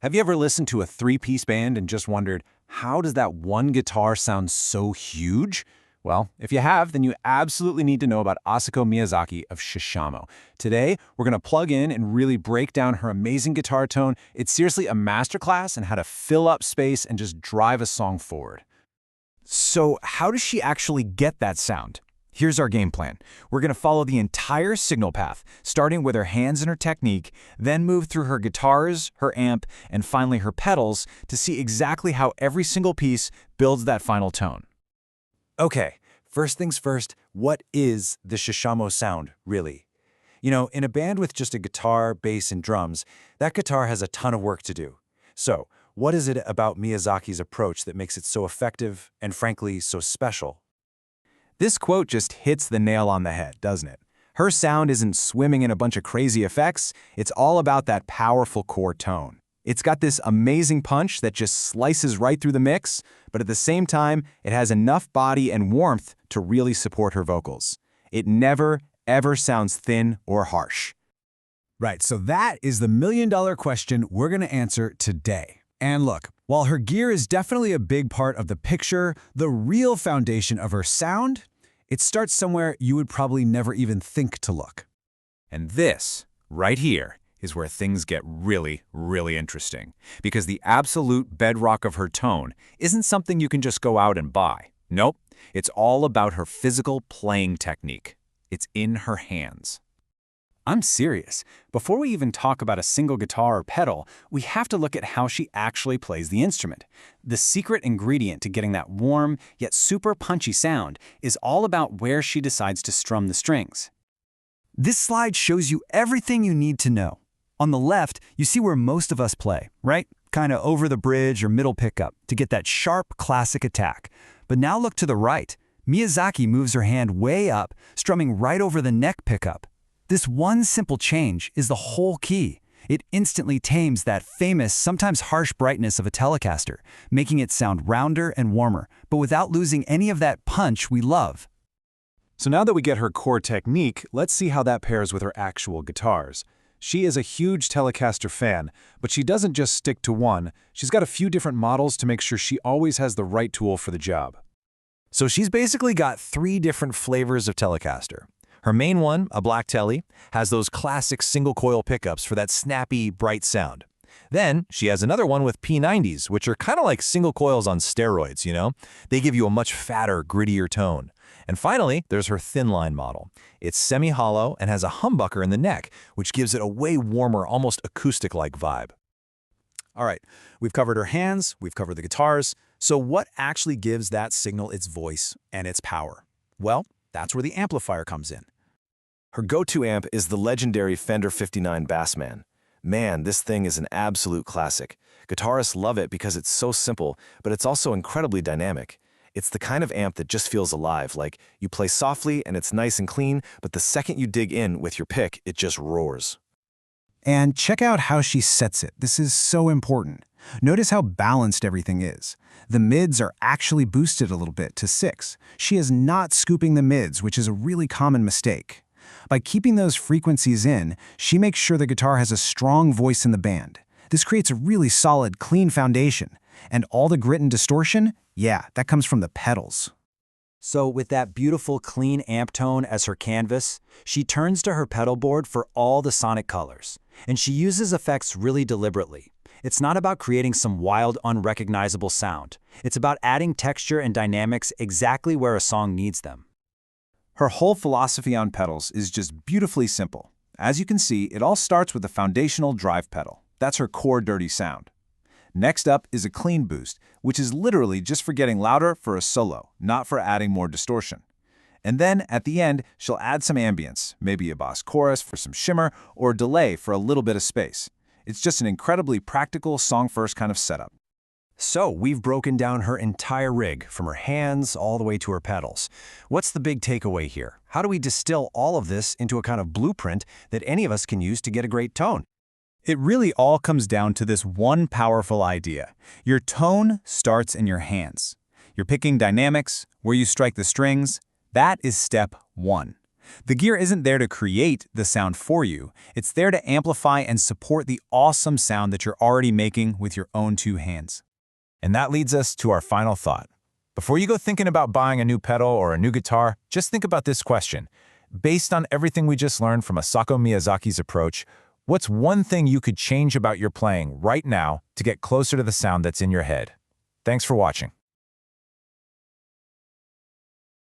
Have you ever listened to a three-piece band and just wondered, how does that one guitar sound so huge? Well, if you have, then you absolutely need to know about Asako Miyazaki of SHISHAMO. Today, we're going to plug in and really break down her amazing guitar tone. It's seriously a masterclass in how to fill up space and just drive a song forward. So how does she actually get that sound? Here's our game plan. We're going to follow the entire signal path, starting with her hands and her technique, then move through her guitars, her amp, and finally her pedals to see exactly how every single piece builds that final tone. Okay, first things first, what is the SHISHAMO sound, really? You know, in a band with just a guitar, bass, and drums, that guitar has a ton of work to do. So, what is it about Miyazaki's approach that makes it so effective and, frankly, so special? This quote just hits the nail on the head, doesn't it? Her sound isn't swimming in a bunch of crazy effects, it's all about that powerful core tone. It's got this amazing punch that just slices right through the mix, but at the same time, it has enough body and warmth to really support her vocals. It never, ever sounds thin or harsh. Right, so that is the million-dollar question we're going to answer today. And look, while her gear is definitely a big part of the picture, the real foundation of her sound, it starts somewhere you would probably never even think to look. And this, right here, is where things get really, really interesting. Because the absolute bedrock of her tone isn't something you can just go out and buy. Nope, it's all about her physical playing technique. It's in her hands. I'm serious. Before we even talk about a single guitar or pedal, we have to look at how she actually plays the instrument. The secret ingredient to getting that warm, yet super punchy sound is all about where she decides to strum the strings. This slide shows you everything you need to know. On the left, you see where most of us play, right? Kind of over the bridge or middle pickup to get that sharp classic attack. But now look to the right. Miyazaki moves her hand way up, strumming right over the neck pickup. This one simple change is the whole key. It instantly tames that famous, sometimes harsh brightness of a Telecaster, making it sound rounder and warmer, but without losing any of that punch we love. So now that we get her core technique, let's see how that pairs with her actual guitars. She is a huge Telecaster fan, but she doesn't just stick to one. She's got a few different models to make sure she always has the right tool for the job. So she's basically got 3 different flavors of Telecaster. Her main one, a black Tele, has those classic single-coil pickups for that snappy, bright sound. Then, she has another one with P90s, which are kind of like single coils on steroids, you know? They give you a much fatter, grittier tone. And finally, there's her thin-line model. It's semi-hollow and has a humbucker in the neck, which gives it a way warmer, almost acoustic-like vibe. All right, we've covered her hands, we've covered the guitars. So what actually gives that signal its voice and its power? Well, that's where the amplifier comes in. Her go-to amp is the legendary Fender 59 Bassman. Man, this thing is an absolute classic. Guitarists love it because it's so simple, but it's also incredibly dynamic. It's the kind of amp that just feels alive, like you play softly and it's nice and clean, but the second you dig in with your pick, it just roars. And check out how she sets it. This is so important. Notice how balanced everything is. The mids are actually boosted a little bit to 6. She is not scooping the mids, which is a really common mistake. By keeping those frequencies in, she makes sure the guitar has a strong voice in the band. This creates a really solid, clean foundation. And all the grit and distortion, yeah, that comes from the pedals. So with that beautiful, clean amp tone as her canvas, she turns to her pedal board for all the sonic colors. And she uses effects really deliberately. It's not about creating some wild, unrecognizable sound. It's about adding texture and dynamics exactly where a song needs them. Her whole philosophy on pedals is just beautifully simple. As you can see, it all starts with the foundational drive pedal. That's her core dirty sound. Next up is a clean boost, which is literally just for getting louder for a solo, not for adding more distortion. And then, at the end, she'll add some ambience, maybe a bass chorus for some shimmer, or a delay for a little bit of space. It's just an incredibly practical song-first kind of setup. So, we've broken down her entire rig, from her hands all the way to her pedals. What's the big takeaway here? How do we distill all of this into a kind of blueprint that any of us can use to get a great tone? It really all comes down to this one powerful idea. Your tone starts in your hands. You're picking dynamics, where you strike the strings. That is step 1. The gear isn't there to create the sound for you. It's there to amplify and support the awesome sound that you're already making with your own two hands. And that leads us to our final thought. Before you go thinking about buying a new pedal or a new guitar, just think about this question. Based on everything we just learned from Asako Miyazaki's approach, what's one thing you could change about your playing right now to get closer to the sound that's in your head? Thanks for watching.